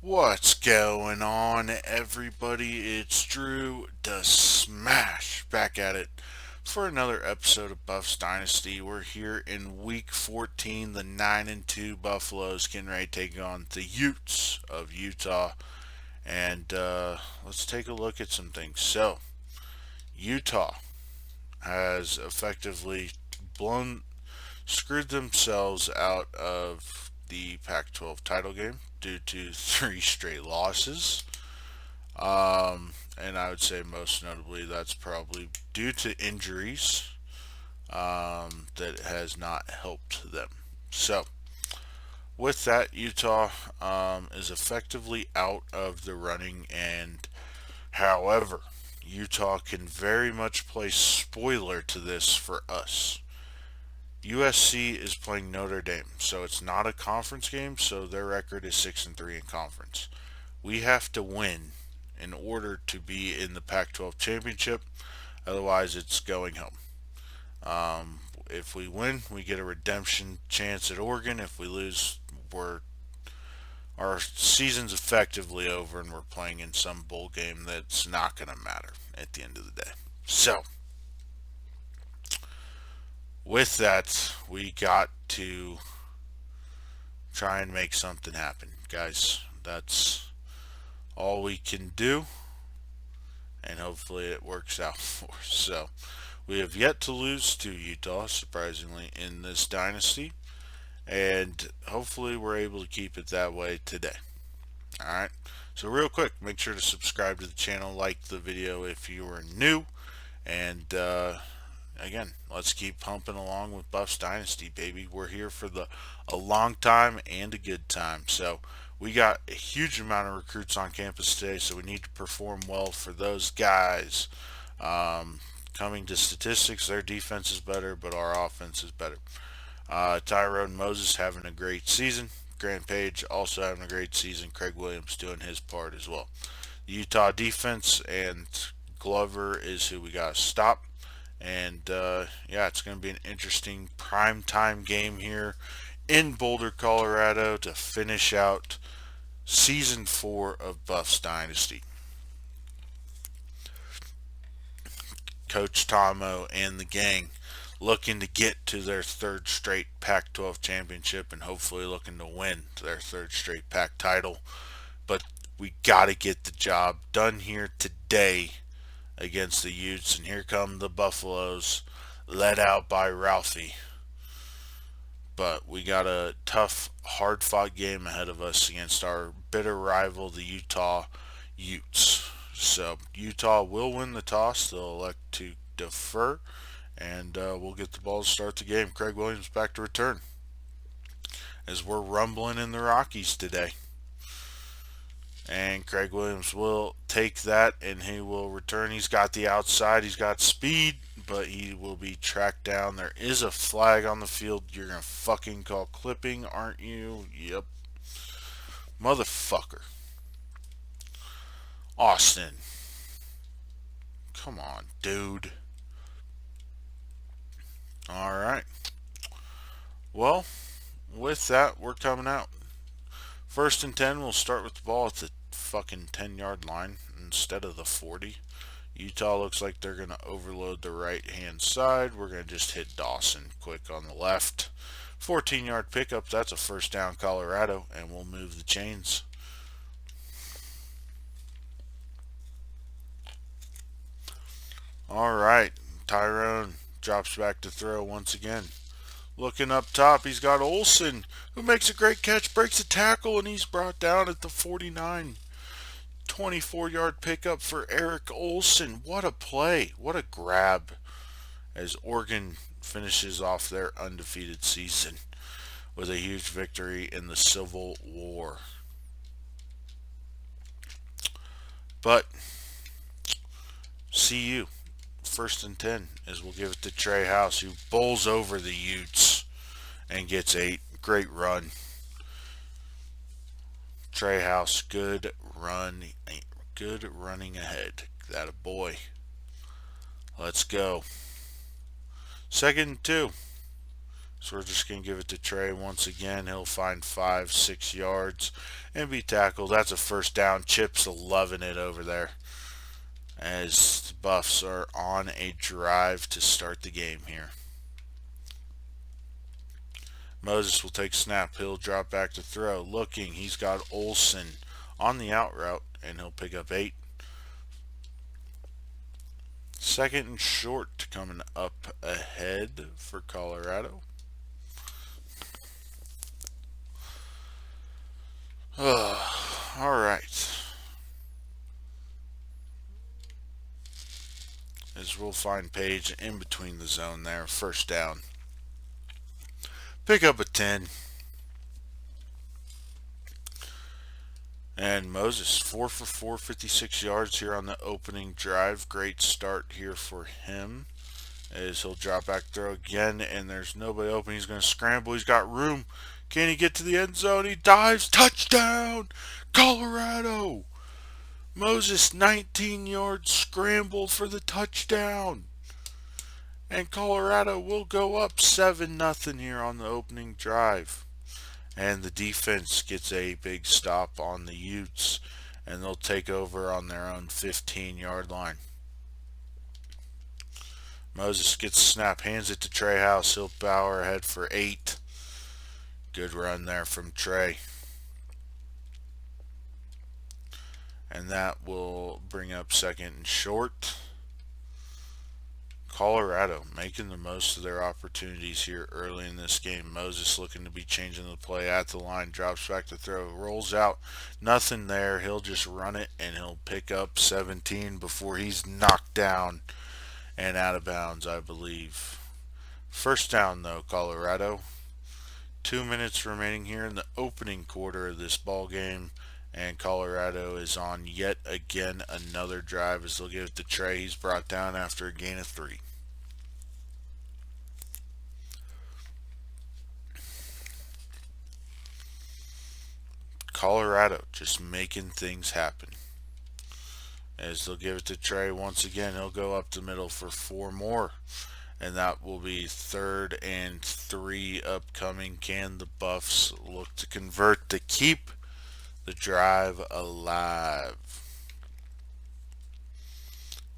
What's going on, everybody? It's Drew the Smash back at it for another episode of Buffs Dynasty. We're here in Week 14. The 9-2 Buffaloes getting ready to take on the Utes of Utah, and let's take a look at some things. So, Utah has effectively blown screwed themselves out of the Pac-12 title game due to three straight losses. And I would say most notably that's probably due to injuries that has not helped them. So, with that, Utah is effectively out of the running, and however, Utah can very much play spoiler to this for us. USC is playing Notre Dame, so it's not a conference game, so their record is 6-3 in conference. We have to win in order to be in the Pac-12 Championship. Otherwise, it's going home. If we win, we get a redemption chance at Oregon. If we lose, our season's effectively over, and we're playing in some bowl game that's not going to matter at the end of the day. So, with that, we got to try and make something happen, guys. That's all we can do, and hopefully it works out for us. So, we have yet to lose to Utah, surprisingly, in this dynasty, and hopefully we're able to keep it that way today. Alright, so real quick, make sure to subscribe to the channel, like the video if you are new, and again, let's keep pumping along with Buffs Dynasty, baby. We're here for a long time and a good time. So we got a huge amount of recruits on campus today, so we need to perform well for those guys. Coming to statistics, their defense is better, but our offense is better. Tyrone Moses having a great season. Grant Page also having a great season. Craig Williams doing his part as well. The Utah defense and Glover is who we got to stop. And yeah, it's going to be an interesting prime time game here in Boulder, Colorado to finish out season 4 of Buffs Dynasty. Coach Tomo and the gang looking to get to their third straight Pac-12 championship and hopefully looking to win their third straight Pac title. But we got to get the job done here today against the Utes, and here come the Buffaloes, led out by Ralphie. But we got a tough, hard-fought game ahead of us against our bitter rival, the Utah Utes. So Utah will win the toss. They'll elect to defer, and we'll get the ball to start the game. Craig Williams back to return as we're rumbling in the Rockies today. And Craig Williams will take that and he will return. He's got the outside, he's got speed, but he will be tracked down. There is a flag on the field. You're going to fucking call clipping, aren't you? Yep. Motherfucker. Austin. Come on, dude. Alright. Well, with that, we're coming out. 1st and 10, we'll start with the ball at the fucking 10-yard line instead of the 40. Utah looks like they're going to overload the right-hand side. We're going to just hit Dawson quick on the left. 14-yard pickup. That's a first down, Colorado, and we'll move the chains. All right, Tyrone drops back to throw once again. Looking up top, he's got Olsen, who makes a great catch, breaks a tackle, and he's brought down at the 49. 24-yard pickup for Eric Olsen. What a play. What a grab as Oregon finishes off their undefeated season with a huge victory in the Civil War. But CU, 1st and 10, as we'll give it to Trey House, who bowls over the Utes and gets 8. Great run. Trey House, good running ahead. That a boy. Let's go. 2nd and 2. So we're just going to give it to Trey once again. He'll find 5-6 yards and be tackled. That's a first down. Chip's loving it over there as the Buffs are on a drive to start the game here. Moses will take snap. He'll drop back to throw. Looking, he's got Olsen on the out route, and he'll pick up 8. Second and short coming up ahead for Colorado. All right. As we'll find Page in between the zone there. First down. Pick up a 10. And Moses, 4 for 4, 56 yards here on the opening drive. Great start here for him. As he'll drop back throw again, and there's nobody open. He's going to scramble. He's got room. Can he get to the end zone? He dives. Touchdown, Colorado. Moses, 19-yard scramble for the touchdown. And Colorado will go up 7-0 here on the opening drive. And the defense gets a big stop on the Utes, and they'll take over on their own 15-yard line. Moses gets a snap, hands it to Trey House. He'll power ahead for 8. Good run there from Trey. And that will bring up second and short. Colorado making the most of their opportunities here early in this game. Moses looking to be changing the play at the line. Drops back to throw. Rolls out. Nothing there. He'll just run it, and he'll pick up 17 before he's knocked down and out of bounds, I believe. First down, though, Colorado. 2 minutes remaining here in the opening quarter of this ball game. And Colorado is on yet again another drive as they'll give it to Trey. He's brought down after a gain of 3. Colorado just making things happen. As they'll give it to Trey once again, he'll go up the middle for 4 more. And that will be 3rd and 3 upcoming. Can the Buffs look to convert to keep the drive alive?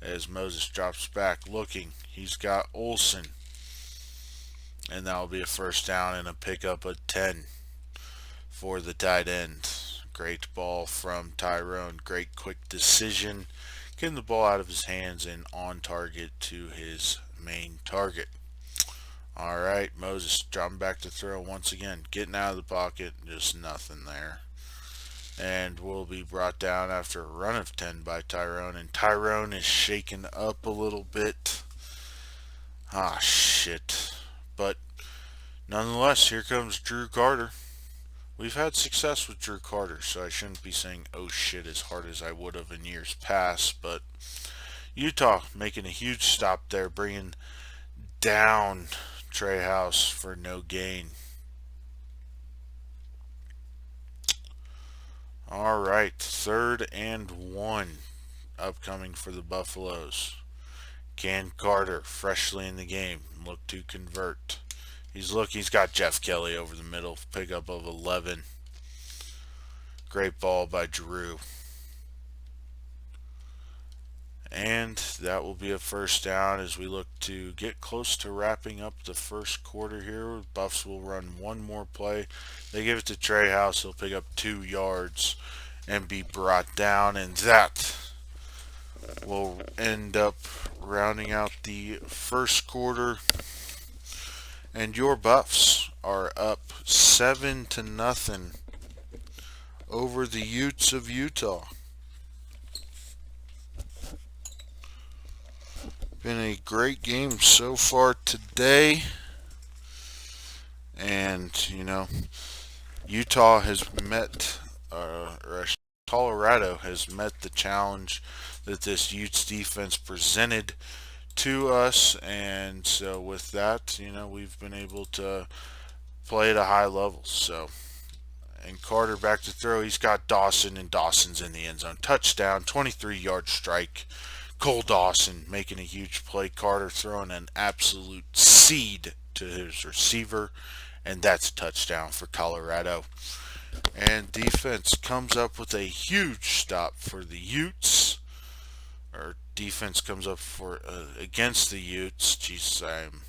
As Moses drops back looking, he's got Olsen, and that will be a first down and a pickup of 10 for the tight end. Great ball from Tyrone. Great quick decision, getting the ball out of his hands and on target to his main target. All right, Moses dropping back to throw once again, getting out of the pocket, just nothing there. And will be brought down after a run of 10 by Tyrone. And Tyrone is shaken up a little bit. Ah, shit. But nonetheless, here comes Drew Carter. We've had success with Drew Carter, so I shouldn't be saying oh shit as hard as I would have in years past. But Utah making a huge stop there, bringing down Trey House for no gain. All right, 3rd and 1 upcoming for the Buffaloes. Can Carter, freshly in the game, look to convert? He's got Jeff Kelly over the middle, pickup of 11. Great ball by Drew. And that will be a first down as we look to get close to wrapping up the first quarter here. Buffs will run one more play. They give it to Trey House. He'll pick up 2 yards and be brought down. And that will end up rounding out the first quarter. And your Buffs are up 7-0 over the Utes of Utah. Been a great game so far today. And, you know, Utah has met, Colorado has met the challenge that this Utes defense presented to us. And so with that, you know, we've been able to play at a high level. So, and Carter back to throw. He's got Dawson, and Dawson's in the end zone. Touchdown, 23-yard strike. Cole Dawson making a huge play. Carter throwing an absolute seed to his receiver, and that's a touchdown for Colorado. And defense comes up with a huge stop for the Utes. Or defense comes up for against the Utes. Jeez, I'm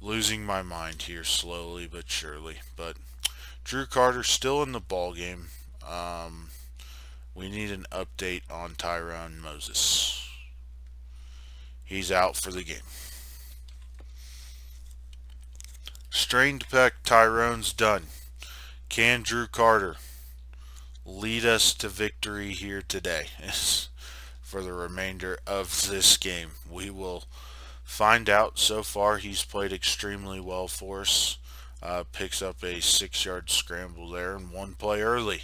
losing my mind here slowly but surely. But Drew Carter still in the ball game. We need an update on Tyrone Moses. He's out for the game. Strained pec, Tyrone's done. Can Drew Carter lead us to victory here today? For the remainder of this game, we will find out. So far, he's played extremely well for us. Picks up a 6-yard scramble there and one play early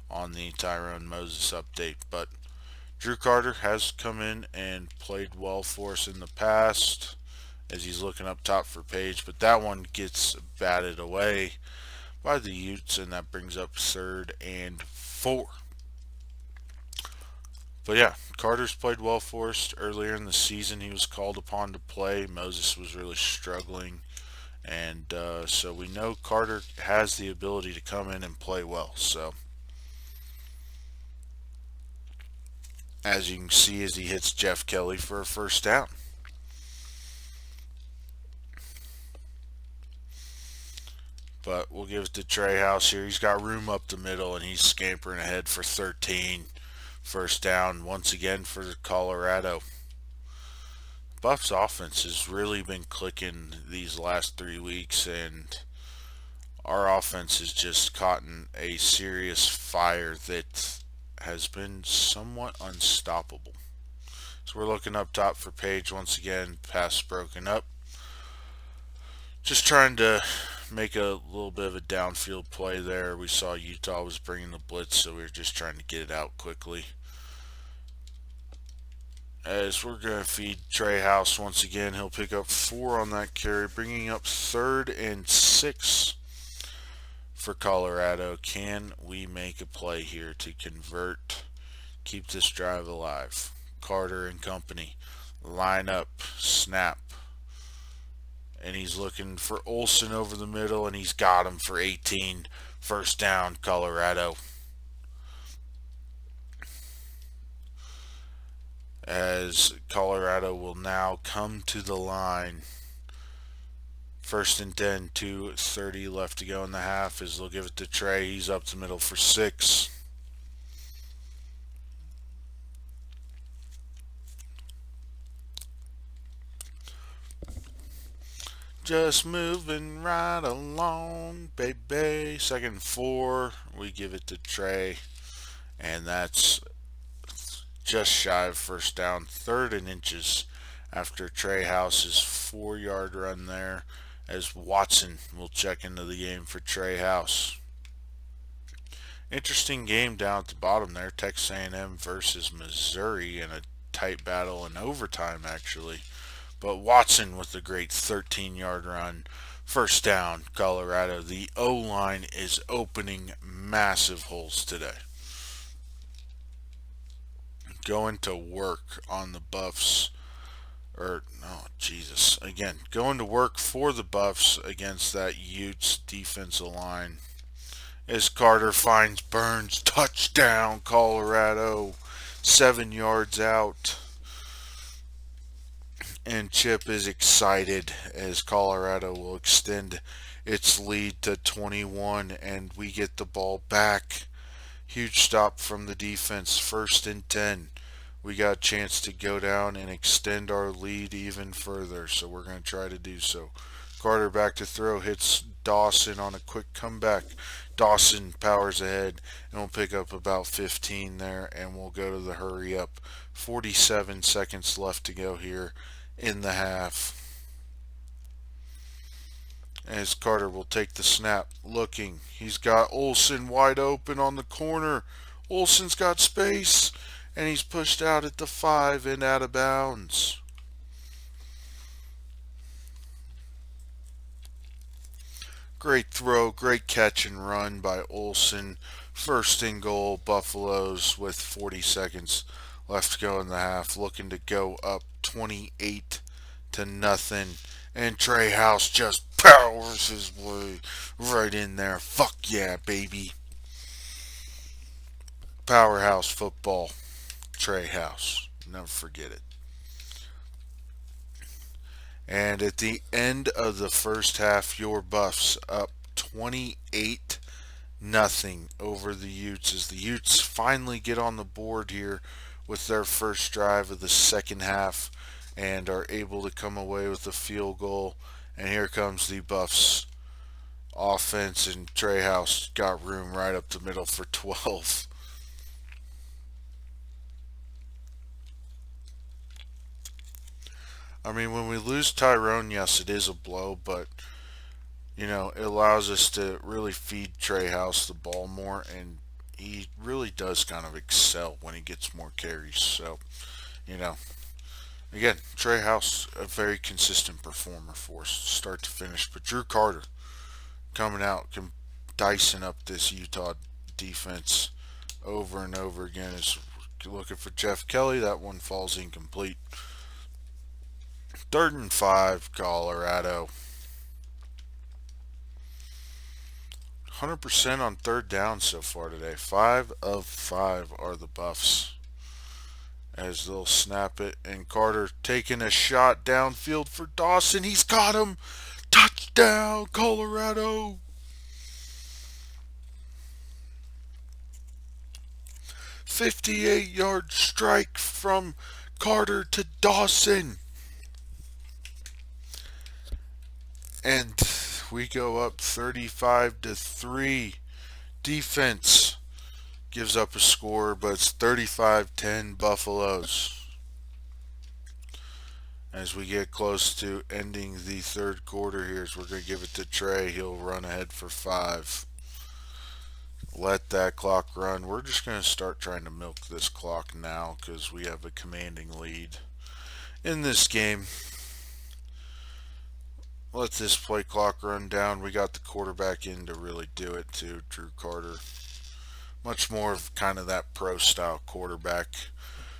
on the Tyrone Moses update. But Drew Carter has come in and played well for us in the past as he's looking up top for Page. But that one gets batted away by the Utes, and that brings up 3rd and 4. But yeah, Carter's played well for us. Earlier in the season, he was called upon to play. Moses was really struggling. And so we know Carter has the ability to come in and play well. So as you can see, as he hits Jeff Kelly for a first down. But we'll give it to Trey House here. He's got room up the middle, and he's scampering ahead for 13. First down once again for Colorado. Buffs offense has really been clicking these last 3 weeks, and our offense has just caught in a serious fire that has been somewhat unstoppable. So we're looking up top for Page once again. Pass broken up. Just trying to make a little bit of a downfield play there. We saw Utah was bringing the blitz, so we were just trying to get it out quickly. As we're going to feed Trey House once again. He'll pick up 4 on that carry, bringing up 3rd and 6 for Colorado. Can we make a play here to convert, keep this drive alive? Carter and company line up, snap. And he's looking for Olsen over the middle, and he's got him for 18. First down, Colorado. As Colorado will now come to the line. 1st and 10, 2:30 left to go in the half, as they'll give it to Trey. He's up the middle for 6. Just moving right along, baby. 2nd and 4. We give it to Trey. And that's just shy of first down. 3rd and inches after Trey House's 4-yard run there, as Watson will check into the game for Trey House. Interesting game down at the bottom there. Texas A&M versus Missouri in a tight battle in overtime, actually. But Watson with a great 13-yard run. First down, Colorado. The O-line is opening massive holes today. Going to work on the Buffs. Going to work for the Buffs against that Utes defensive line. As Carter finds Burns. Touchdown, Colorado. 7 yards out. And Chip is excited as Colorado will extend its lead to 21, and we get the ball back. Huge stop from the defense. 1st and 10. We got a chance to go down and extend our lead even further, so we're going to try to do so. Carter back to throw, hits Dawson on a quick comeback. Dawson powers ahead, and we'll pick up about 15 there, and we'll go to the hurry up. 47 seconds left to go here in the half. As Carter will take the snap, looking. He's got Olsen wide open on the corner. Olsen's got space, and he's pushed out at the 5 and out of bounds. Great throw, great catch and run by Olsen. 1st and goal, Buffaloes with 40 seconds left to go in the half, looking to go up 28-0 And Trey House just powers his way right in there. Fuck yeah, baby. Powerhouse football. Trey House. Never forget it. And at the end of the first half, your Buffs up 28 nothing over the Utes as the Utes finally get on the board here with their first drive of the second half and are able to come away with a field goal. And here comes the Buffs offense, and Trey House got room right up the middle for 12. I mean, when we lose Tyrone, yes, it is a blow, but it allows us to really feed Trey House the ball more, and he really does kind of excel when he gets more carries. So, you know, again, Trey House, a very consistent performer for us, start to finish. But Drew Carter coming out, dicing up this Utah defense over and over again. Is looking for Jeff Kelly. That one falls incomplete. 3rd and 5, Colorado. 100% on third down so far today. 5 of 5 are the Buffs. As they'll snap it, and Carter taking a shot downfield for Dawson. He's got him. Touchdown, Colorado. 58-yard strike from Carter to Dawson. And we go up 35-3. Defense gives up a score, but it's 35-10 Buffaloes. As we get close to ending the third quarter here, we're going to give it to Trey. He'll run ahead for 5. Let that clock run. We're just going to start trying to milk this clock now because we have a commanding lead in this game. Let this play clock run down. We got the quarterback in to really do it too, Drew Carter. Much more of kind of that pro-style quarterback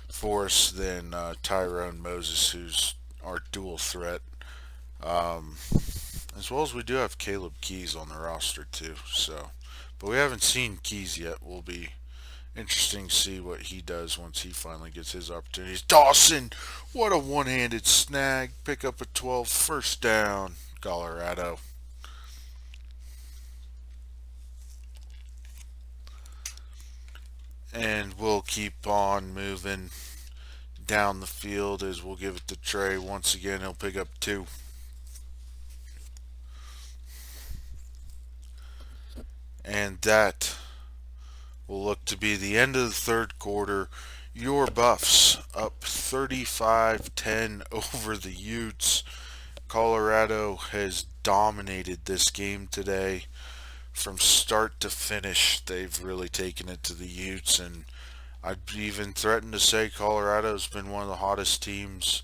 for us than Tyrone Moses, who's our dual threat. As well as we do have Caleb Keys on the roster too. But we haven't seen Keys yet. Will be interesting to see what he does once he finally gets his opportunities. Dawson, what a one-handed snag. Pick up a 12, first down, Colorado. And we'll keep on moving down the field as we'll give it to Trey. Once again, he'll pick up 2. And that will look to be the end of the third quarter. Your Buffs up 35-10 over the Utes. Colorado has dominated this game today. From start to finish, they've really taken it to the Utes, and I'd even threaten to say Colorado's been one of the hottest teams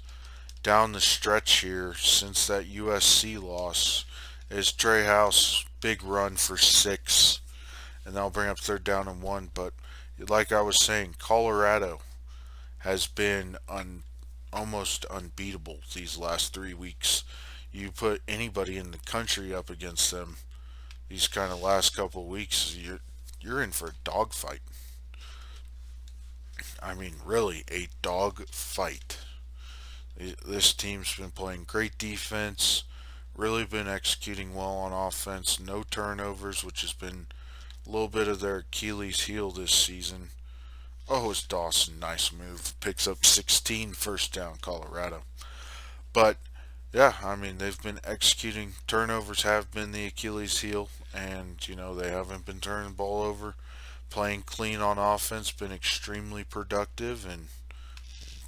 down the stretch here since that USC loss. As Trey House, big run for 6, and that'll bring up 3rd down and 1. But like I was saying, Colorado has been almost unbeatable these last 3 weeks. You put anybody in the country up against them these kind of last couple of weeks, you're in for a dogfight. I mean, really, a dog fight. This team's been playing great defense, really been executing well on offense, no turnovers, which has been a little bit of their Achilles heel this season. Oh, it's Dawson, nice move. Picks up 16, first down, Colorado. But yeah, I mean, they've been executing. Turnovers have been the Achilles heel, and, they haven't been turning the ball over. Playing clean on offense, been extremely productive, and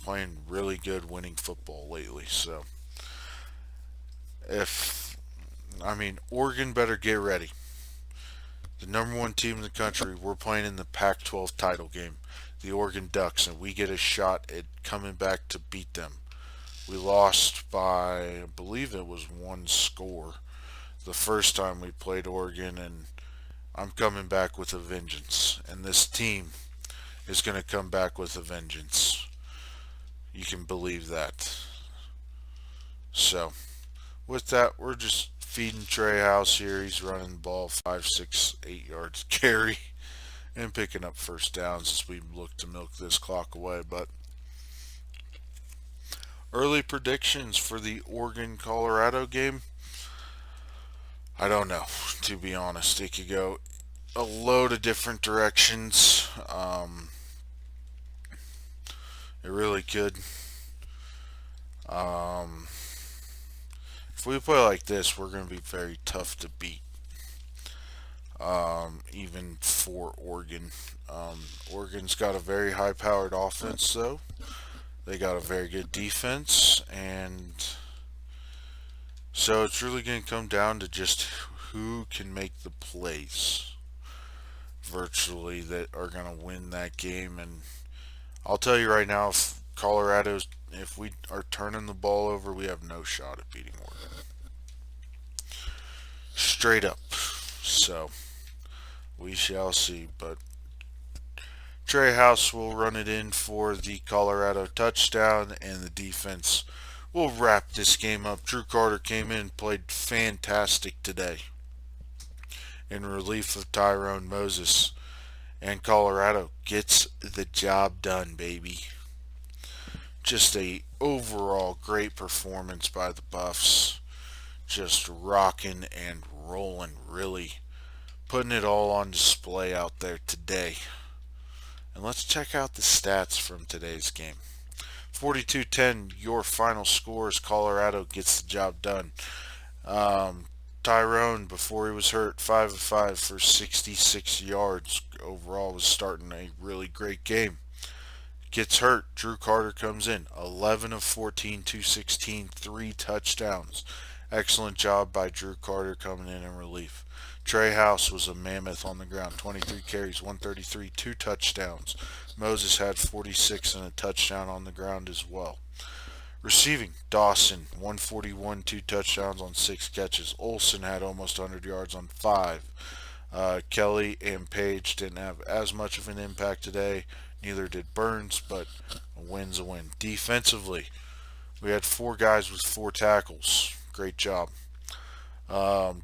playing really good winning football lately. So, Oregon better get ready. The number 1 team in the country, we're playing in the Pac-12 title game, the Oregon Ducks, and we get a shot at coming back to beat them. We lost by, I believe it was 1 score the first time we played Oregon, and I'm coming back with a vengeance. And this team is going to come back with a vengeance. You can believe that. So, with that, we're just feeding Trey House here. He's running the ball 5, 6, 8 yards carry and picking up first downs as we look to milk this clock away. But early predictions for the Oregon Colorado game, I don't know, to be honest. It could go a load of different directions. It really could. Um, if we play like this, we're going to be very tough to beat, even for Oregon. Oregon's got a very high powered offense, though. They got a very good defense, and so it's really going to come down to just who can make the plays virtually that are going to win that game. And I'll tell you right now, if we are turning the ball over, we have no shot at beating Oregon. Straight up. So we shall see. But Trey House will run it in for the Colorado touchdown, and the defense will wrap this game up. Drew Carter came in and played fantastic today in relief of Tyrone Moses, and Colorado gets the job done, baby. Just a overall great performance by the Buffs. Just rocking and rolling, really putting it all on display out there today. And let's check out the stats from today's game. 42-10, your final scores. Colorado gets the job done. Tyrone, before he was hurt, 5 of 5 for 66 yards. Overall, was starting a really great game. Gets hurt. Drew Carter comes in. 11 of 14, 216, 3 touchdowns. Excellent job by Drew Carter coming in relief. Trey House was a mammoth on the ground. 23 carries, 133, 2 touchdowns. Moses had 46 and a touchdown on the ground as well. Receiving, Dawson, 141, 2 touchdowns on 6 catches. Olsen had almost 100 yards on 5. Kelly and Page didn't have as much of an impact today. Neither did Burns, but a win's a win. Defensively, we had 4 guys with 4 tackles. Great job.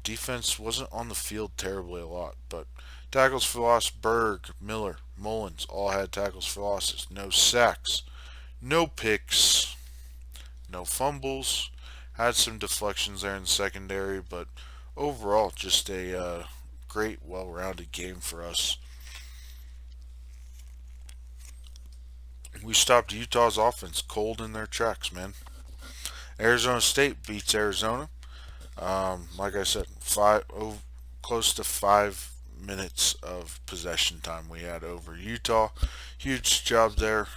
Defense wasn't on the field terribly a lot, but tackles for loss, Berg, Miller, Mullins all had tackles for losses. No sacks, no picks, no fumbles. Had some deflections there in the secondary, but overall just a great, well-rounded game for us. We stopped Utah's offense cold in their tracks, man. Arizona State beats Arizona. Like I said, close to 5 minutes of possession time we had over Utah. Huge job there.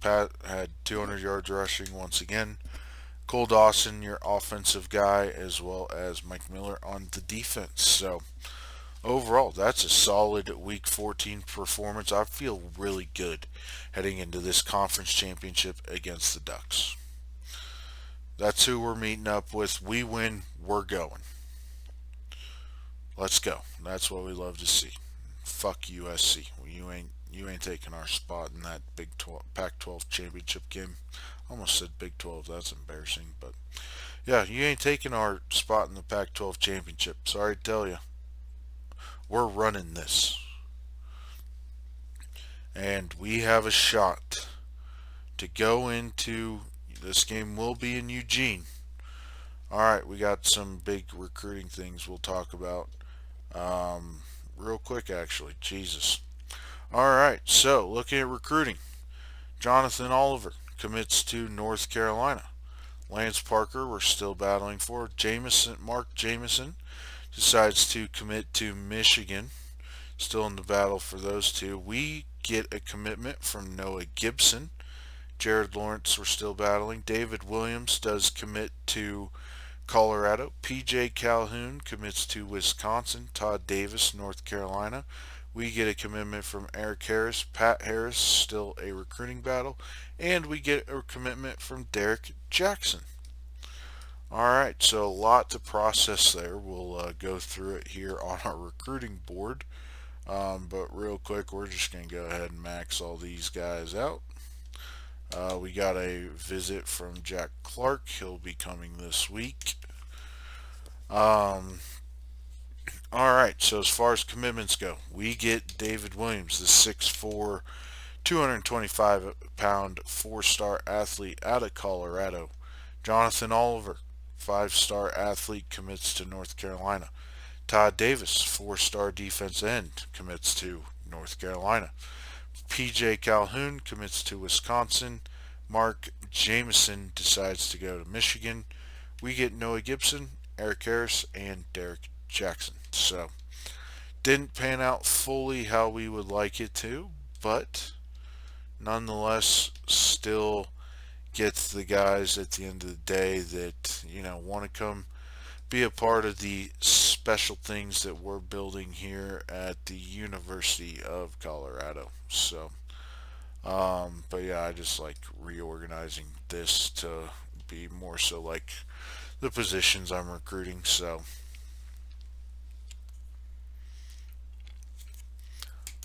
Pat had 200 yards rushing once again. Cole Dawson, your offensive guy, as well as Mike Miller on the defense. So overall, that's a solid Week 14 performance. I feel really good heading into this conference championship against the Ducks. That's who we're meeting up with. We win, we're going. Let's go. That's what we love to see. Fuck USC. You ain't taking our spot in that Pac-12 Championship game. Almost said Big 12. That's embarrassing, but yeah, you ain't taking our spot in the Pac-12 Championship. Sorry to tell you. We're running this. And we have a shot to go into this game. Will be in Eugene. Alright, we got some big recruiting things we'll talk about real quick, actually. Jesus. Alright, so looking at recruiting. Jonathan Oliver commits to North Carolina. Lance Parker, we're still battling for. Mark Jameson decides to commit to Michigan. Still in the battle for those two. We get a commitment from Noah Gibson. Jared Lawrence, we're still battling. David Williams does commit to Colorado. PJ Calhoun commits to Wisconsin. Todd Davis, North Carolina. We get a commitment from Eric Harris. Pat Harris, still a recruiting battle. And we get a commitment from Derek Jackson. Alright, so a lot to process there. We'll go through it here on our recruiting board. But real quick, we're just going to go ahead and max all these guys out. We got a visit from Jack Clark. He'll be coming this week. Um, all right, so as far as commitments go, we get David Williams, the 6'4", 225-pound four-star athlete out of Colorado. Jonathan Oliver, five-star athlete, commits to North Carolina. Todd Davis, four-star defense end, commits to North Carolina. PJ Calhoun commits to Wisconsin. Mark Jameson decides to go to Michigan. We get Noah Gibson, Eric Harris, and Derek Jackson. So, didn't pan out fully how we would like it to, but nonetheless, still gets the guys at the end of the day that, want to come be a part of the special things that we're building here at the University of Colorado. So, but yeah, I just like reorganizing this to be more so like the positions I'm recruiting. So,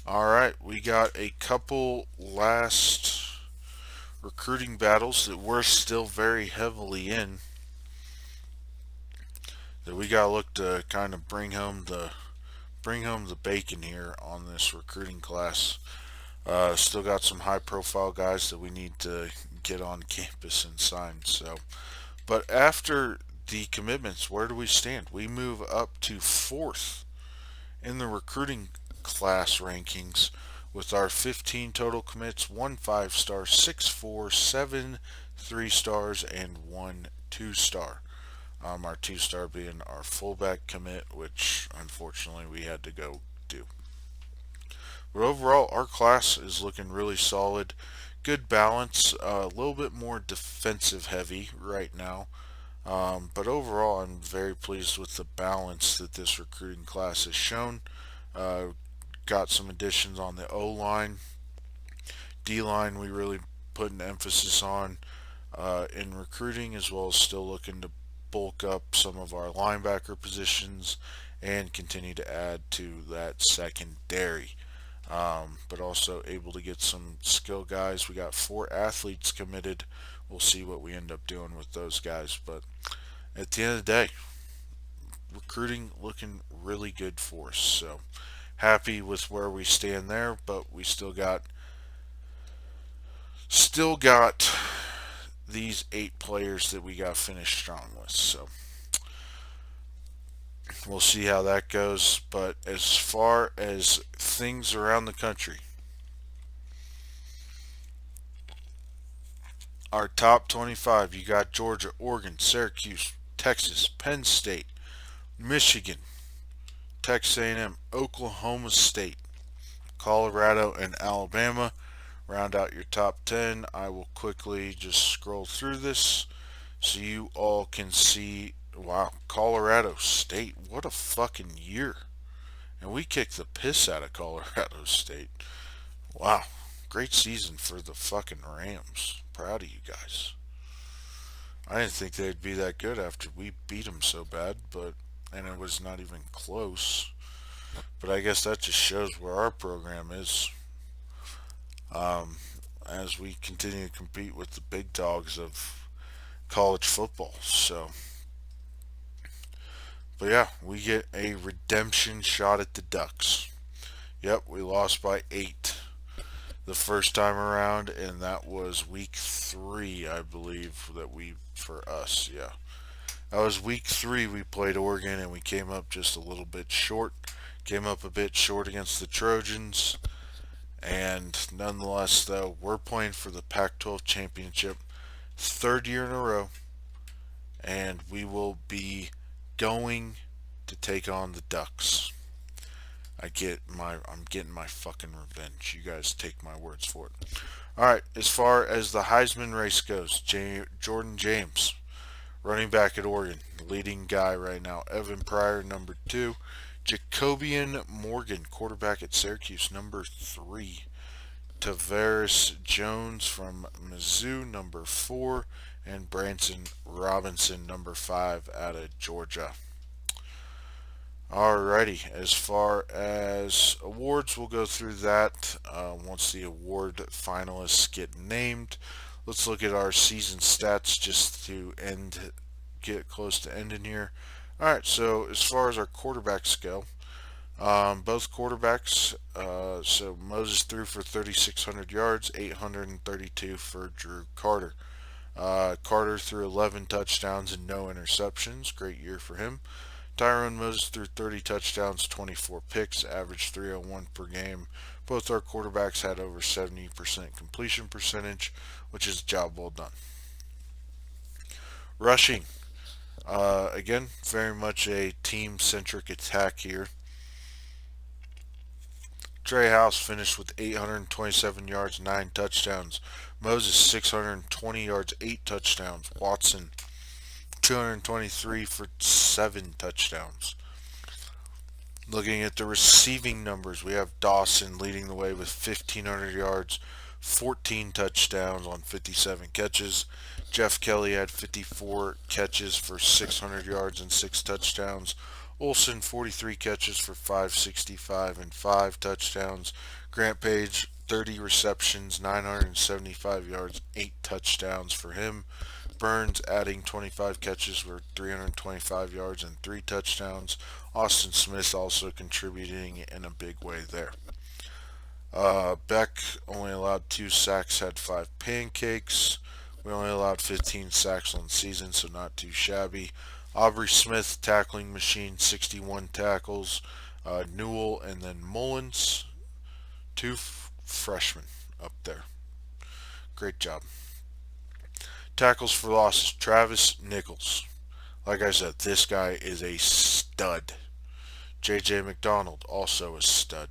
all right, we got a couple last recruiting battles that we're still very heavily in. That we gotta look to kind of bring home the bacon here on this recruiting class. Still got some high profile guys that we need to get on campus and sign. So, but after the commitments, where do we stand? We move up to fourth in the recruiting class rankings with our 15 total commits, one 5-star, 6 4, 7 3-stars, and one 2-star. Our 2-star being our fullback commit, which unfortunately we had to go do. But overall, our class is looking really solid. Good balance, a little bit more defensive heavy right now. But overall, I'm very pleased with the balance that this recruiting class has shown. Uh, got some additions on the O line, D line. We really put an emphasis on in recruiting, as well as still looking to bulk up some of our linebacker positions and continue to add to that secondary. But also able to get some skill guys. We got 4 athletes committed. We'll see what we end up doing with those guys. But at the end of the day, recruiting looking really good for us. So happy with where we stand there, but we still got these 8 players that we got finished strong with. So we'll see how that goes. But as far as things around the country, our top 25, you got Georgia, Oregon, Syracuse, Texas, Penn State, Michigan, Texas A&M, Oklahoma State, Colorado, and Alabama. Round out your top 10. I will quickly just scroll through this so you all can see. Wow, Colorado State, what a fucking year. And we kicked the piss out of Colorado State. Wow, great season for the fucking Rams. Proud of you guys. I didn't think they'd be that good after we beat them so bad, and it was not even close. But I guess that just shows where our program is um, as we continue to compete with the big dogs of college football. So, but yeah, we get a redemption shot at the Ducks. Yep, we lost by 8 the first time around, and that was week 3, I believe, for us, yeah. That was week 3 we played Oregon, and we came up just a little bit short. Came up a bit short against the Trojans, and nonetheless, though, we're playing for the Pac-12 Championship, 3rd year in a row, and we will be going to take on the Ducks. I'm getting my fucking revenge. You guys take my words for it. All right, as far as the Heisman race goes, Jordan James, running back at Oregon, leading guy right now. Evan Pryor, number 2. Jacobian Morgan, quarterback at Syracuse, number 3. Tavares Jones from Mizzou, number 4. And Branson Robinson, number 5, out of Georgia. Alrighty, as far as awards, we'll go through that once the award finalists get named. Let's look at our season stats just to get close to ending here. Alright, so as far as our quarterbacks go, both quarterbacks, so Moses threw for 3,600 yards, 832 for Drew Carter. Carter threw 11 touchdowns and no interceptions. Great year for him. Tyrone Moses threw 30 touchdowns, 24 picks, averaged 301 per game. Both our quarterbacks had over 70% completion percentage, which is a job well done. Rushing. Again, very much a team-centric attack here. Trey House finished with 827 yards, 9 touchdowns. Moses 620 yards, 8 touchdowns. Watson 223 for 7 touchdowns. Looking at the receiving numbers, we have Dawson leading the way with 1,500 yards, 14 touchdowns on 57 catches. Jeff Kelly had 54 catches for 600 yards and 6 touchdowns. Olsen 43 catches for 565 and 5 touchdowns. Grant Page 30 receptions, 975 yards, 8 touchdowns for him. Burns adding 25 catches for 325 yards and 3 touchdowns. Austin Smith also contributing in a big way there. Beck only allowed 2 sacks, had 5 pancakes. We only allowed 15 sacks on the season, so not too shabby. Aubrey Smith, tackling machine, 61 tackles. Newell and then Mullins, 2 freshmen up there. Great job. Tackles for losses, Travis Nichols. Like I said, this guy is a stud. J.J. McDonald, also a stud.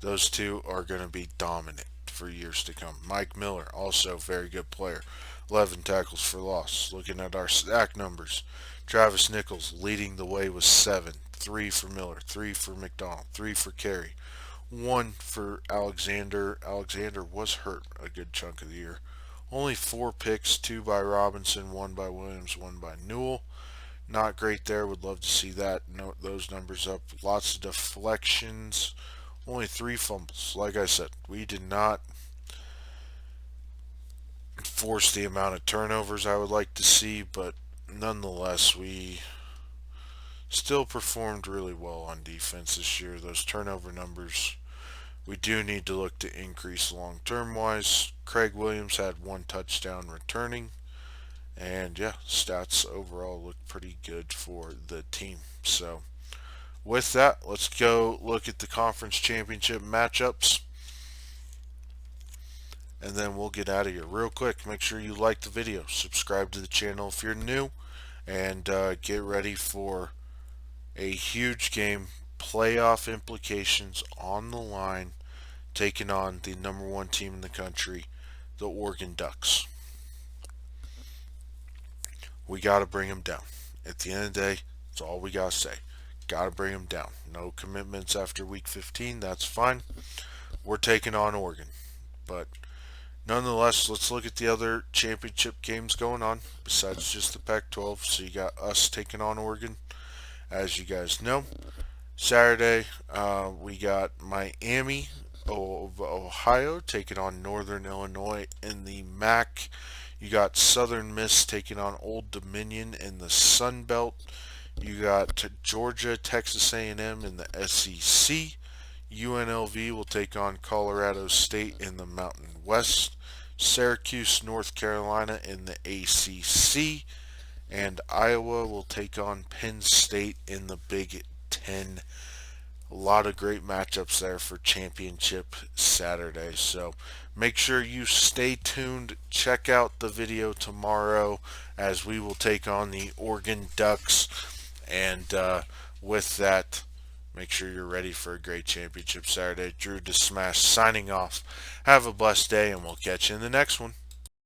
Those two are going to be dominant for years to come. Mike Miller, also a very good player. 11 tackles for loss. Looking at our sack numbers, Travis Nichols leading the way with 7. 3 for Miller, 3 for McDonald, 3 for Carey, 1 for Alexander. Alexander was hurt a good chunk of the year. Only 4 picks, 2 by Robinson, 1 by Williams, 1 by Newell. Not great there. Would love to see that. Note those numbers up. Lots of deflections. Only 3 fumbles. Like I said, we did not force the amount of turnovers I would like to see, but nonetheless, we still performed really well on defense this year. Those turnover numbers, we do need to look to increase long-term wise. Craig Williams had 1 touchdown returning. And yeah, stats overall look pretty good for the team. So with that, let's go look at the conference championship matchups. And then we'll get out of here real quick. Make sure you like the video. Subscribe to the channel if you're new. And get ready for a huge game. Playoff implications on the line. Taking on the #1 team in the country, the Oregon Ducks. We got to bring them down. At the end of the day, that's all we got to say. Got to bring them down. No commitments after week 15. That's fine. We're taking on Oregon. But nonetheless, let's look at the other championship games going on besides just the Pac-12. So you got us taking on Oregon, as you guys know. Saturday, we got Miami of Ohio taking on Northern Illinois in the MAC. You got Southern Miss taking on Old Dominion in the Sun Belt. You got Georgia, Texas A&M in the SEC. UNLV will take on Colorado State in the Mountain West. Syracuse, North Carolina in the ACC. And Iowa will take on Penn State in the Big Ten. A lot of great matchups there for championship Saturday. So make sure you stay tuned. Check out the video tomorrow as we will take on the Oregon Ducks. And with that, make sure you're ready for a great championship Saturday. Drew to Smash signing off. Have a blessed day, and we'll catch you in the next one.